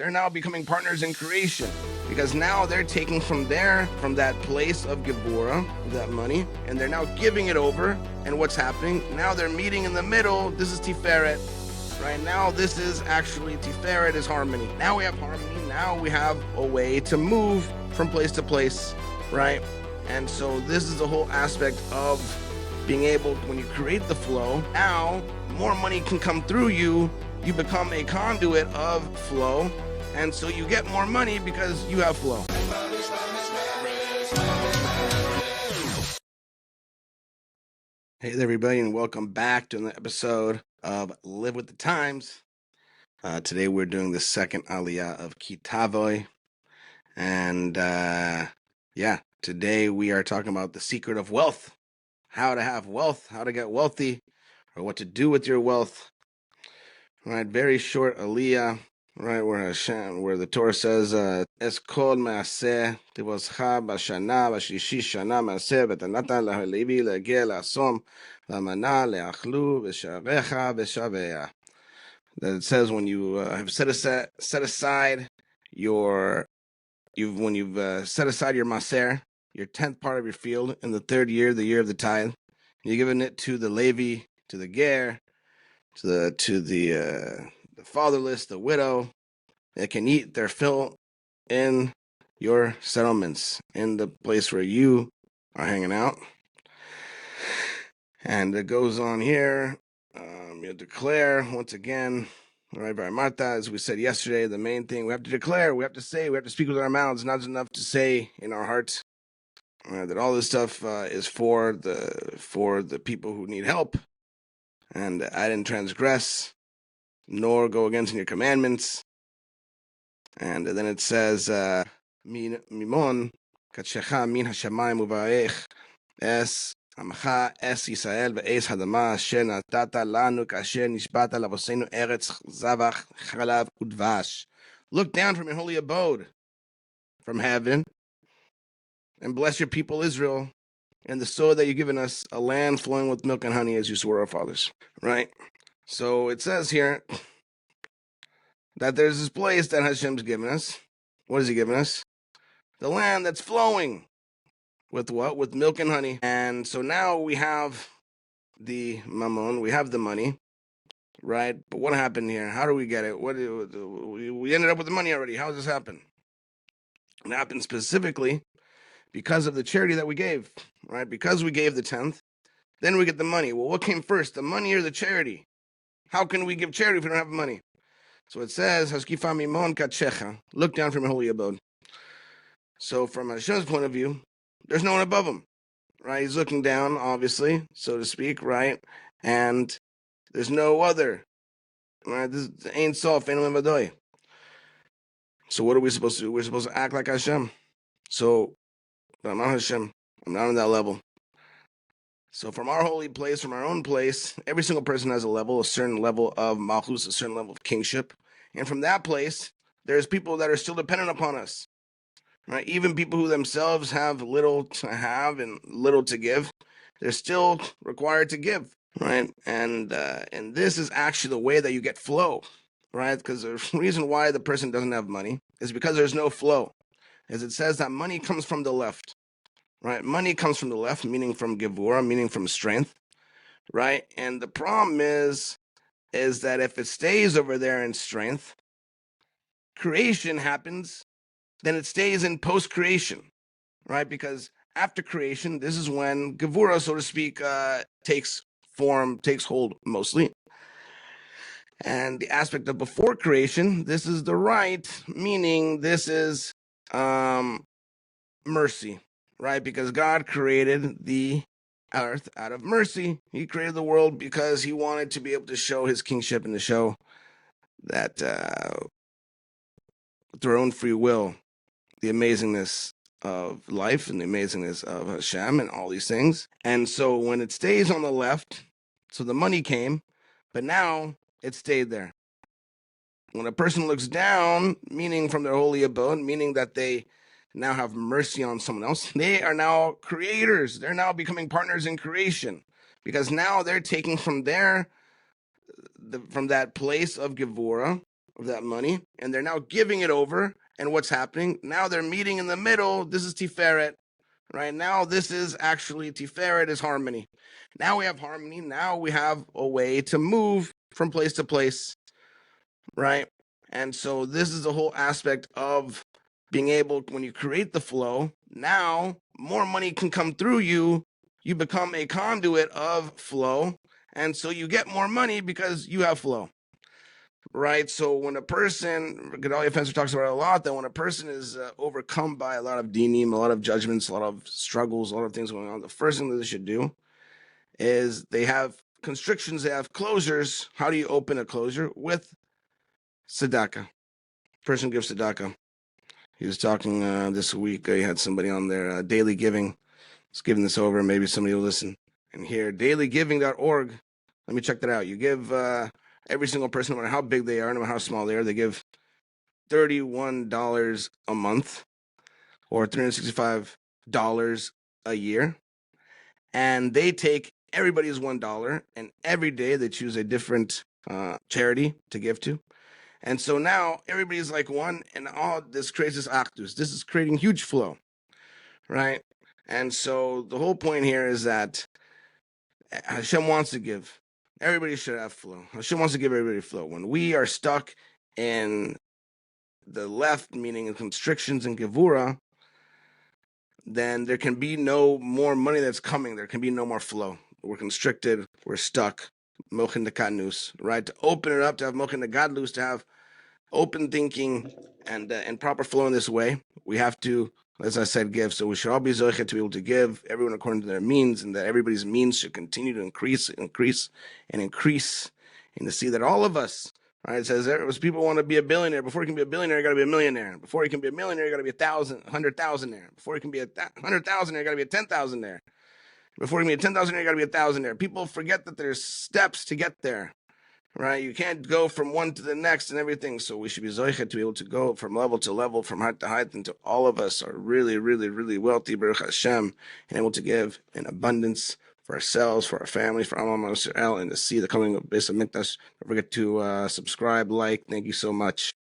They're now becoming partners in creation, because now they're taking from that place of Gevurah, that money, and they're now giving it over. And what's happening? Now they're meeting in the middle. This is Tiferet. Right now, this is actually Tiferet is harmony. Now we have harmony. Now we have a way to move from place to place, right? And so this is the whole aspect of being able, when you create the flow, now more money can come through you. You become a conduit of flow, and so you get more money because you have flow. Hey there, everybody, and welcome back to another episode of Live with the Times. Today we're doing the second Aliyah of Ki Tavo, and today we are talking about the secret of wealth, how to have wealth, how to get wealthy, or what to do with your wealth. Right, very short Aliyah, right, where the Torah says, Es kol me'aseh tivoscha b'shana b'shlishi shana me'aseh v'tanatan lahalevi le'geh la'asom v'amana le'achlu v'sharecha v'shaveya. That it says when you have set aside your maser, your 10th part of your field in the third year, the year of the tithe, you're giving it to the Levi, to the ger, to the fatherless, the widow. They can eat their fill in your settlements, in the place where you are hanging out. And it goes on here. You declare once again, right, by Martha, as we said yesterday, the main thing we have to declare, we have to say, we have to speak with our mouths. Not enough to say in our hearts that all this stuff is for the people who need help. And I didn't transgress, nor go against your commandments. And then it says, Mimon, katshecha min hashamayim uvarech, es amcha es Yisrael ve'es hadama asher natata lanu kasher nishbata lavosenu eretz zavach chalav udvash. Look down from your holy abode, from heaven, and bless your people Israel, and the soil that you've given us, a land flowing with milk and honey, as you swore our fathers. Right? So it says here that there's this place that Hashem's given us. What has he given us? The land that's flowing with what? With milk and honey. And so now we have the mammon, we have the money, right? But what happened here? How do we get it? We ended up with the money already. How does this happen? It happened specifically because of the charity that we gave, right? Because we gave the 10th, then we get the money. Well, what came first, the money or the charity? How can we give charity if we don't have money? So it says, Haskifa mimon katshecha, look down from your holy abode. So from Hashem's point of view, there's no one above him, right? He's looking down, obviously, so to speak, right? And there's no other, right? This ain't sof, ain't no. So what are we supposed to do? We're supposed to act like Hashem. So I'm not Hashem. I'm not on that level. So from our holy place, from our own place, every single person has a certain level of malchus, a certain level of kingship. And from that place, there's people that are still dependent upon us. Right? Even people who themselves have little to have and little to give, they're still required to give. Right? And this is actually the way that you get flow. Right? Because the reason why the person doesn't have money is because there's no flow. As it says that money comes from the left. Right? Money comes from the left, meaning from Gevurah, meaning from strength. Right? And the problem is that if it stays over there in strength, creation happens, then it stays in post-creation. Right? Because after creation, this is when Gevurah, so to speak, takes form, takes hold mostly. And the aspect of before creation, this is the right, meaning this is mercy. Right? Because God created the earth out of mercy. He created the world because he wanted to be able to show his kingship and to show that with their own free will, the amazingness of life and the amazingness of Hashem and all these things. And so when it stays on the left, so the money came, but now it stayed there. When a person looks down, meaning from their holy abode, meaning that they now have mercy on someone else, they are now creators. They're now becoming partners in creation, because now they're taking from that place of Gevurah, of that money, and they're now giving it over. And what's happening? Now they're meeting in the middle. This is Tiferet. Right now, this is actually Tiferet is harmony. Now we have harmony. Now we have a way to move from place to place, right? And so this is the whole aspect of being able, when you create the flow, now more money can come through you. You become a conduit of flow. And so you get more money because you have flow, right? So when a person, Gedalia Fencer talks about it a lot, that when a person is overcome by a lot of dinim, a lot of judgments, a lot of struggles, a lot of things going on, the first thing that they should do is they have constrictions, they have closures. How do you open a closure? With tzedakah. Person gives tzedakah. He was talking this week. He had somebody on there, daily giving. Just giving this over. Maybe somebody will listen and hear dailygiving.org. Let me check that out. You give every single person, no matter how big they are, no matter how small they are, they give $31 a month or $365 a year. And they take everybody's $1, and every day they choose a different charity to give to. And so now everybody's like one, and all this creates this actus. This is creating huge flow, right? And so the whole point here is that Hashem wants to give. Everybody should have flow. Hashem wants to give everybody flow. When we are stuck in the left, meaning in constrictions and Gevurah, then there can be no more money that's coming. There can be no more flow. We're constricted. We're stuck. Mochin de Kadnus, right? To open it up, to have Mochin de Gadlus, to have open thinking and proper flow in this way, we have to, as I said, give. So we should all be zoichet to be able to give, everyone according to their means, and that everybody's means should continue to increase, and to see that all of us, right? It says people want to be a billionaire. Before you can be a billionaire, you got to be a millionaire. Before you can be a millionaire, you got to be 100,000 there. Before you can be a 100,000 there, you got to be a 10,000 there. Before you can be a 10,000 there, you got to be 1,000 there. People forget that there's steps to get there. Right, you can't go from one to the next and everything. So we should be zoichet to be able to go from level to level, from height to height, until all of us are really, really, really wealthy, Baruch Hashem, and able to give in abundance for ourselves, for our families, for Am Yisrael, and to see the coming of Beis Hamikdash. Don't forget to subscribe, like. Thank you so much.